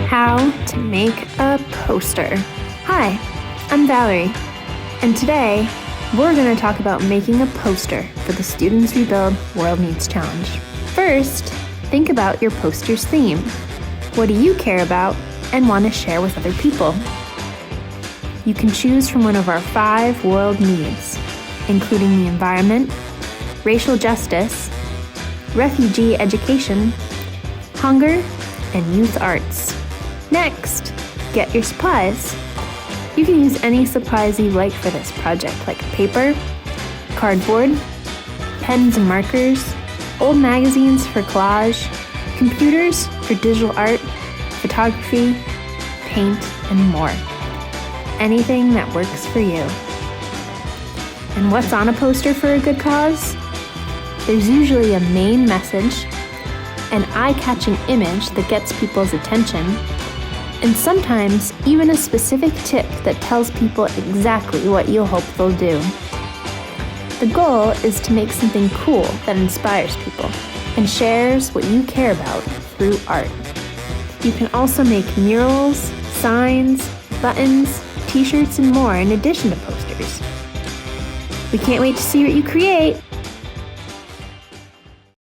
How to make a poster. Hi, I'm Valerie, and today we're going to talk about making a poster for the Students Rebuild World Needs Challenge. First, think about your poster's theme. What do you care about and want to share with other people? You can choose from one of our 5 world needs, including the environment, racial justice, refugee education, hunger, and youth arts. Next, get your supplies. You can use any supplies you like for this project, like paper, cardboard, pens and markers, old magazines for collage, computers for digital art, photography, paint, and more. Anything that works for you. And what's on a poster for a good cause? There's usually a main message, an eye-catching image that gets people's attention, and sometimes even a specific tip that tells people exactly what you hope they'll do. The goal is to make something cool that inspires people and shares what you care about through art. You can also make murals, signs, buttons, t-shirts, and more in addition to posters. We can't wait to see what you create!